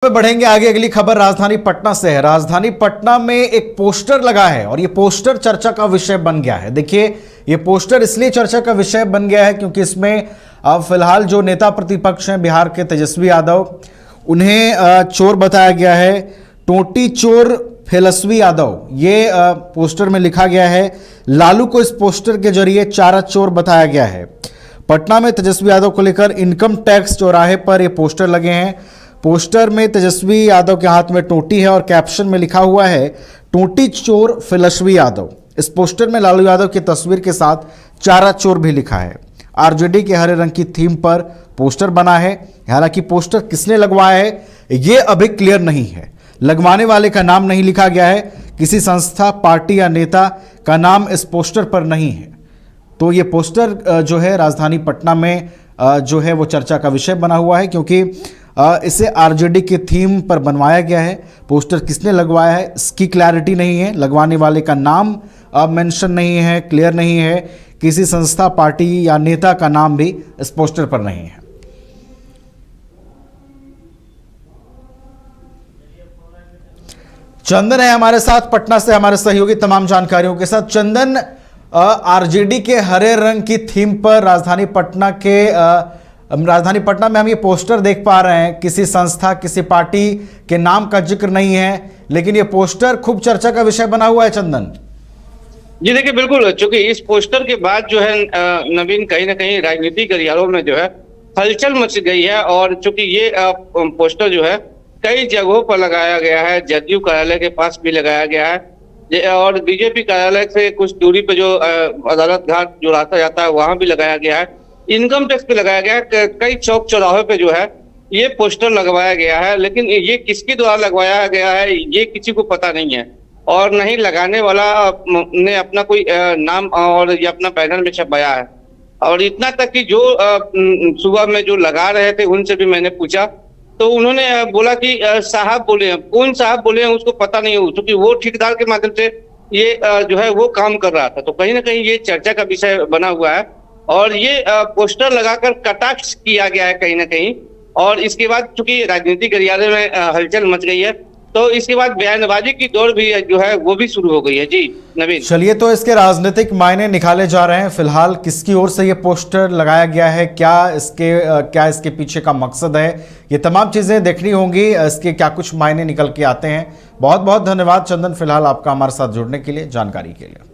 बढ़ेंगे आगे। अगली खबर राजधानी पटना से है। राजधानी पटना में एक पोस्टर लगा है और ये पोस्टर चर्चा का विषय बन गया है। देखिए, ये पोस्टर इसलिए चर्चा का विषय बन गया है क्योंकि इसमें अब फिलहाल जो नेता प्रतिपक्ष हैं बिहार के तेजस्वी यादव, उन्हें चोर बताया गया है। टोटी चोर तेजस्वी यादव, ये पोस्टर में लिखा गया है। लालू को इस पोस्टर के जरिए चारा चोर बताया गया है। पटना में तेजस्वी यादव को लेकर इनकम टैक्स चौराहे पर ये पोस्टर लगे हैं। पोस्टर में तेजस्वी यादव के हाथ में टोटी है और कैप्शन में लिखा हुआ है टोटी चोर तेजस्वी यादव। इस पोस्टर में लालू यादव की तस्वीर के साथ चारा चोर भी लिखा है। आरजेडी के हरे रंग की थीम पर पोस्टर बना है। हालांकि पोस्टर किसने लगवाया है ये अभी क्लियर नहीं है। लगवाने वाले का नाम नहीं लिखा गया है। किसी संस्था, पार्टी या नेता का नाम इस पोस्टर पर नहीं है। तो ये पोस्टर जो है राजधानी पटना में जो है वो चर्चा का विषय बना हुआ है क्योंकि इसे आरजेडी के थीम पर बनवाया गया है। पोस्टर किसने लगवाया है इसकी क्लैरिटी नहीं है। लगवाने वाले का नाम अब मेंशन नहीं है, क्लियर नहीं है। किसी संस्था, पार्टी या नेता का नाम भी इस पोस्टर पर नहीं है। चंदन है हमारे साथ पटना से, हमारे सहयोगी तमाम जानकारियों के साथ। चंदन, आरजेडी के हरे रंग की थीम पर राजधानी पटना में हम ये पोस्टर देख पा रहे हैं। किसी संस्था, किसी पार्टी के नाम का जिक्र नहीं है, लेकिन ये पोस्टर खूब चर्चा का विषय बना हुआ है। चंदन जी देखिए, बिल्कुल, चूंकि इस पोस्टर के बाद जो है नवीन, कहीं ना कहीं राजनीतिक गलियारों में जो है हलचल मच गई है। और चूंकि ये पोस्टर जो है कई जगहों पर लगाया गया है। जदयू कार्यालय के पास भी लगाया गया है और बीजेपी कार्यालय से कुछ दूरी पे जो अदालत घाट जो रास्ता जाता है वहां भी लगाया गया है। इनकम टैक्स पे लगाया गया है। कई चौक चौराहे पे जो है ये पोस्टर लगवाया गया है, लेकिन ये किसके द्वारा लगवाया गया है ये किसी को पता नहीं है। और नहीं लगाने वाला ने अपना कोई नाम और या अपना बैनर में छपाया है। और इतना तक कि जो सुबह में जो लगा रहे थे उनसे भी मैंने पूछा तो उन्होंने बोला कि साहब बोले हैं। कौन साहब बोले हैं उसको पता नहीं हो, क्योंकि वो ठेकेदार के माध्यम से ये जो है वो काम कर रहा था। तो कहीं ना कहीं ये चर्चा का विषय बना हुआ है और ये पोस्टर लगाकर कटाक्ष किया गया है कहीं ना कहीं। और इसके बाद चूंकि राजनीतिक गलियारे में हलचल मच गई है तो इसके बाद बयानबाजी की दौड़ भी जो है वो भी शुरू हो गई है। जी नवीन, चलिए, तो इसके राजनीतिक मायने निकाले जा रहे हैं। फिलहाल किसकी ओर से ये पोस्टर लगाया गया है, क्या इसके पीछे का मकसद है, ये तमाम चीजें देखनी होंगी। इसके क्या कुछ मायने निकल के आते हैं। बहुत बहुत धन्यवाद चंदन, फिलहाल आपका हमारे साथ जुड़ने के लिए, जानकारी के लिए।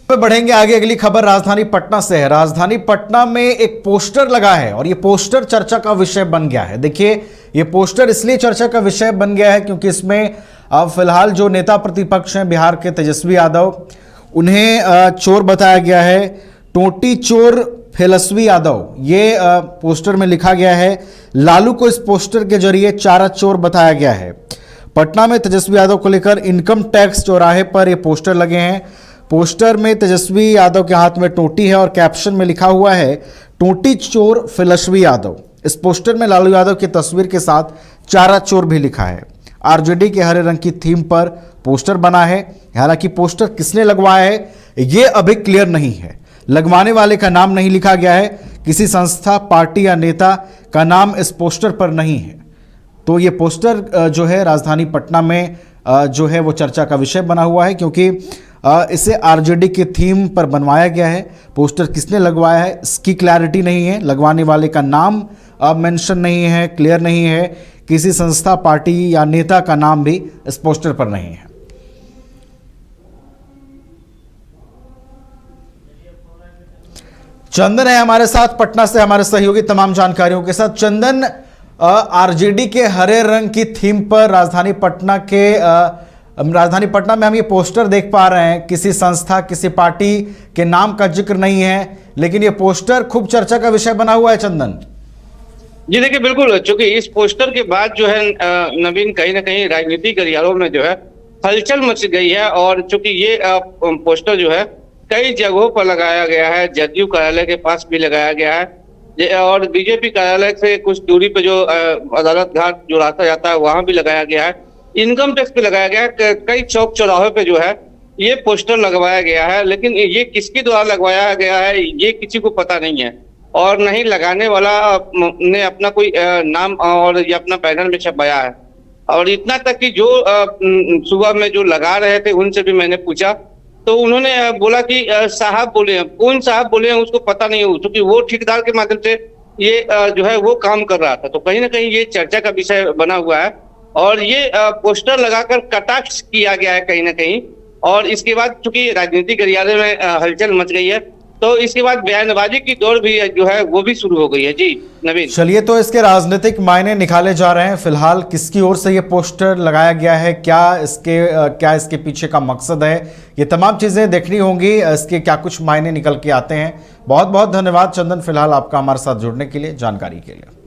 बढ़ेंगे आगे। अगली खबर राजधानी पटना से है। राजधानी पटना में एक पोस्टर लगा है और ये पोस्टर चर्चा का विषय बन गया है। देखिए, ये पोस्टर इसलिए चर्चा का विषय बन गया है क्योंकि इसमें अब फिलहाल जो नेता प्रतिपक्ष हैं बिहार के तेजस्वी यादव, उन्हें चोर बताया गया है। टोटी चोर तेजस्वी यादव, ये पोस्टर में लिखा गया है। लालू को इस पोस्टर के जरिए चारा चोर बताया गया है। पटना में तेजस्वी यादव को लेकर इनकम टैक्स चौराहे पर ये पोस्टर लगे हैं। पोस्टर में तेजस्वी यादव के हाथ में टोटी है और कैप्शन में लिखा हुआ है टोटी चोर तेजस्वी यादव। इस पोस्टर में लालू यादव की तस्वीर के साथ चारा चोर भी लिखा है। आरजेडी के हरे रंग की थीम पर पोस्टर बना है। हालांकि पोस्टर किसने लगवाया है ये अभी क्लियर नहीं है। लगवाने वाले का नाम नहीं लिखा गया है। किसी संस्था, पार्टी या नेता का नाम इस पोस्टर पर नहीं है। तो ये पोस्टर जो है राजधानी पटना में जो है वो चर्चा का विषय बना हुआ है क्योंकि इसे आरजेडी के थीम पर बनवाया गया है। पोस्टर किसने लगवाया है इसकी क्लैरिटी नहीं है। लगवाने वाले का नाम अब मेंशन नहीं है, क्लियर नहीं है। किसी संस्था, पार्टी या नेता का नाम भी इस पोस्टर पर नहीं है। चंदन है हमारे साथ पटना से, हमारे सहयोगी तमाम जानकारियों के साथ। चंदन, आरजेडी के हरे रंग की थीम पर राजधानी पटना में हम ये पोस्टर देख पा रहे हैं। किसी संस्था, किसी पार्टी के नाम का जिक्र नहीं है, लेकिन ये पोस्टर खूब चर्चा का विषय बना हुआ है। चंदन जी देखिए, बिल्कुल, चूंकि इस पोस्टर के बाद जो है नवीन, कहीं ना कहीं राजनीतिक गलियारों में जो है हलचल मच गई है। और चूंकि ये पोस्टर जो है कई जगहों पर लगाया गया है। जदयू कार्यालय के पास भी लगाया गया है और बीजेपी कार्यालय से कुछ दूरी पे जो अदालत घाट जो रास्ता जाता है वहां भी लगाया गया है। इनकम टैक्स पे लगाया गया है। कई चौक चौराहे पे जो है ये पोस्टर लगवाया गया है, लेकिन ये किसके द्वारा लगवाया गया है ये किसी को पता नहीं है, और नहीं लगाने वाला ने अपना कोई नाम और ये अपना बैनर में छपवाया है। और इतना तक कि जो सुबह में जो लगा रहे थे उनसे भी मैंने पूछा, तो उन्होंने बोला कि साहब बोले हैं। कौन साहब बोले हैं उसको पता नहीं हो, क्योंकि वो ठेकेदार के माध्यम से ये जो है वो काम कर रहा था। तो कहीं ना कहीं ये चर्चा का विषय बना हुआ है, और ये पोस्टर लगाकर कटाक्ष किया गया है कहीं ना कहीं। और इसके बाद चूंकि राजनीतिक गलियारे में हलचल मच गई है, तो इसके बाद बयानबाजी की दौड़ भी जो है वो भी शुरू हो गई है। जी नवीन, चलिए, तो इसके राजनीतिक मायने निकाले जा रहे हैं। फिलहाल किसकी ओर से ये पोस्टर लगाया गया है, क्या इसके पीछे का मकसद है, ये तमाम चीजें देखनी होंगी। इसके क्या कुछ मायने निकल के आते हैं। बहुत बहुत धन्यवाद चंदन, फिलहाल आपका हमारे साथ जुड़ने के लिए, जानकारी के लिए।